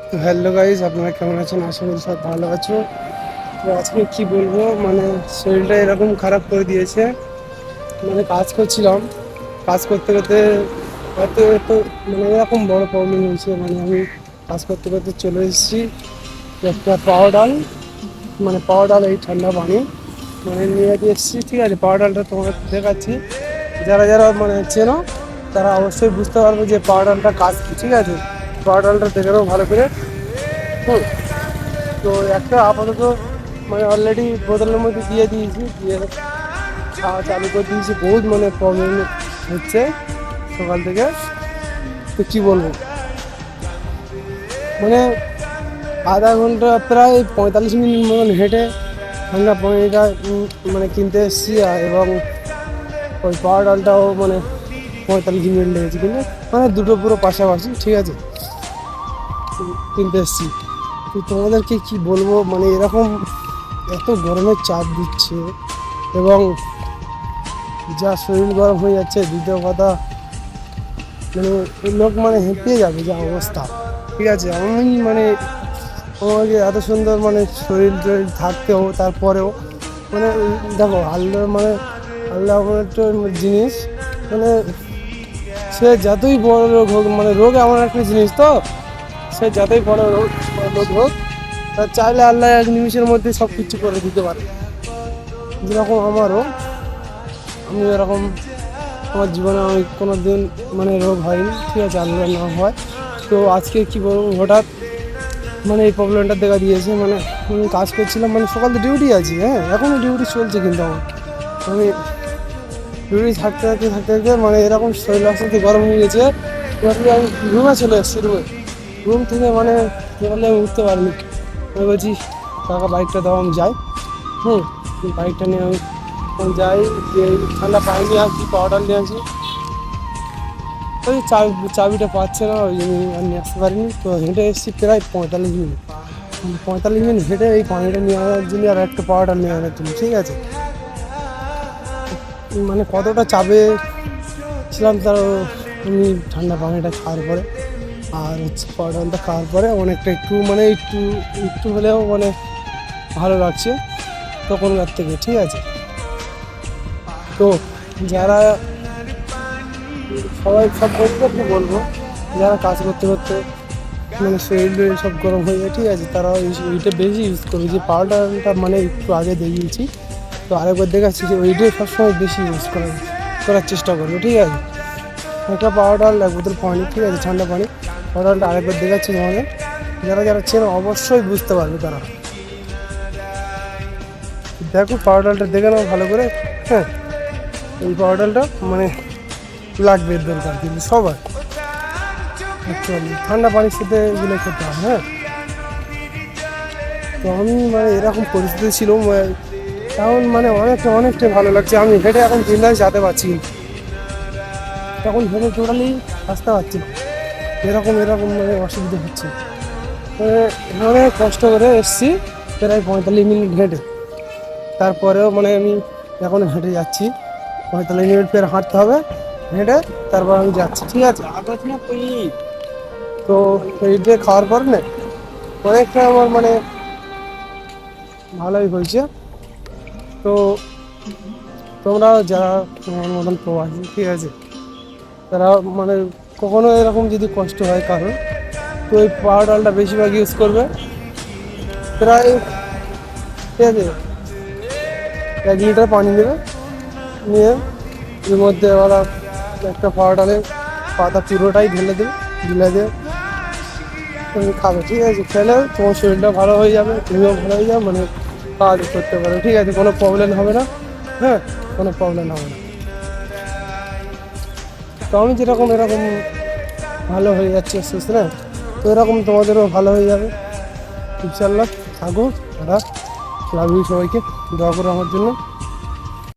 তো hello guys, আপনারা কেমন আছেন? আশা করি সব ভালো আছো। তো আজকে কি বলবো, মানে শরীরটা এরকম খারাপ করে দিয়েছে। মানে কাজ করছিলাম, কাজ করতে করতে এত এত মানে এরকম বড় প্রবলেম হয়েছে। মানে আমি কাজ করতে করতে চলে এসেছি একটা পাওয়ার ডাল, মানে পাওয়ার ডাল এই ঠান্ডা পানি মানে নিয়ে দিয়ে এসেছি। ঠিক আছে, পাওয়ার ডালটা তোমাকে দেখাচ্ছি। যারা যারা মানে চেনো তারা অবশ্যই বুঝতে পারবে যে পাওয়ার ডালটা কাজ কি। ঠিক আছে, পাওয়ার ডালটা দেখে নাও ভালো করে। হুম। তো একটা আপাতত মানে অলরেডি বোতলের মধ্যে দিয়ে দিয়েছি, দিয়ে খাওয়া চালু করে দিয়েছি। বহুত মানে প্রবলেম হচ্ছে সকাল থেকে। তো কী বলবো, মানে আধা ঘন্টা প্রায় 45 মিনিট মতন হেঁটে ঠান্ডা পানিটা মানে কিনতে এসেছি। এবং ওই পাওয়ার ডালটাও মানে 45 মিনিট লেগেছে, কিন্তু মানে দুটো পুরো পাশাপাশি। ঠিক আছে, কিনতে এসেছি। তো তোমাদেরকে কি বলবো, মানে এরকম এত গরমের চাপ দিচ্ছে এবং যা শরীর গরম হয়ে যাচ্ছে। দ্বিতীয় কথা, মানে লোক মানে হেঁপিয়ে যাবে যা অবস্থা। ঠিক আছে, আমি মানে আমাকে এত সুন্দর মানে শরীর টরীর থাকতেও তারপরেও মানে দেখো আল্লাহ মানে আল্লাহ এমন একটা জিনিস, মানে সে যতই বড় রোগ হোক, মানে রোগ এমন একটা জিনিস, তো সে যতই বড় রোগ হোক, তার চাইলে আল্লাহ এক নিমিষের মধ্যে সব কিছু করে দিতে পারে। যেরকম আমারও, আমি এরকম আমার জীবনে আমি কোনো দিন মানে রোগ হয়নি। ঠিক আছে, আল্লাহ না হয়। তো আজকে কী বলবো, হঠাৎ মানে এই প্রবলেমটা দেখা দিয়েছে। মানে আমি কাজ করছিলাম, মানে সকাল থেকে ডিউটি আছি, হ্যাঁ এখনও ডিউটি চলছে, কিন্তু আমি ডিউটি থাকতে থাকতে থাকতে থাকতে মানে এরকম শরীর অবস্থা গরম হয়ে গেছে। আমি রুমে চলে এসেছি, রুম থেকে মানে আমি উঠতে পারিনি। আমি বলছি কাকা বাইকটা দাও, আমি যাই। বাইকটা নিয়ে আমি যাই, যে ঠান্ডা পানি নিয়ে আসি, পাউডার নিয়ে আসি। ওই চাবিটা পাচ্ছে না, ওই জন্য আর নিয়ে আসতে পারিনি। তো হেঁটে এসেছি প্রায় 45 মিনিট, 45 মিনিট হেঁটে এই পানিটা নিয়ে আনার জন্য আর একটা পাউডার নিয়ে আনার জন্য। ঠিক আছে, মানে কতটা চাপে ছিলাম তার আমি ঠান্ডা পানিটা খাওয়ার পরে আর হচ্ছে পাউডারটা খাওয়ার পরে অনেকটা একটু মানে একটু একটু হলেও মানে ভালো লাগছে তখনকার থেকে। ঠিক আছে, তো যারা সবাই সব বন্ধুদেরকে বলবো, যারা কাজ করতে করতে মানে শরীর সব গরম হয়ে যায়, ঠিক আছে, তারা ওইটা বেশি ইউজ করবে। যে পাউডারটা মানে একটু আগে দেখিয়েছি, তো আরেকবার দেখাচ্ছি যে ওইটাই সবসময় বেশি ইউজ করার চেষ্টা করবে। ঠিক আছে, একটা পাউডার এক বোতল পানি, ঠিক আছে, ঠান্ডা পানি। পাউডারটা আরেকবার দেখাচ্ছি তোমাদের, যারা যারা চেনো অবশ্যই বুঝতে পারবে তারা। দেখো পাউডারটা দেখে নাও ভালো করে। হ্যাঁ, এই পাউডারটা মানে লাগবে দরকার কিন্তু সবার অ্যাকচুয়ালি ঠান্ডা পানির সাথে এগুলো খেতে হয়। হ্যাঁ, তো আমি মানে এরকম পরিস্থিতি ছিল, এখন মানে অনেকটাই ভালো লাগছে। আমি হেঁটে এখন বিন্দাস যেতে পারছি, তখন হেঁটে টোটালি আসতে পারছি না। এরকম মানে অসুবিধা হচ্ছে। অনেক কষ্ট করে এসেছি প্রায় 45 মিনিট হেঁটে, তারপরেও মানে আমি এখন হেঁটে যাচ্ছি। 45 মিনিট ফের হাঁটতে হবে হেঁটে, তারপর আমি যাচ্ছি। ঠিক আছে, তো এইটা খাওয়ার পর না অনেকটা আমার মানে ভালোই হয়েছে। তো তোমরাও যারা তোমার মতন প্রবাসী, ঠিক আছে, তারা মানে কখনো এরকম যদি কষ্ট হয় কারণ, তো ওই পাওয়ার ডালটা বেশিরভাগ ইউজ করবে। প্রায় ঠিক আছে 1 লিটার পানি নেবে, নিয়ে এর মধ্যে ওরা একটা পাওয়ার ডালের পাতা পুরোটাই ঢেলে দেবে, দিয়ে তুমি খাবে। ঠিক আছে, খেলে তোমার শরীরটা ভালো হয়ে যাবে, তুমিও ভালো হয়ে যাবে, মানে কাজ করতে পারো। ঠিক আছে, কোনো প্রবলেম হবে না। হ্যাঁ, কোনো প্রবলেম হবে না। তো আমি যেরকম এরকম ভালো হয়ে যাচ্ছে সুস্থ না, তো এরকম তোমাদেরও ভালো হয়ে যাবে ইনশাল্লাহ। থাকো, তারা লাভ ইউ, সবাইকে দোয়া করো আমার জন্য।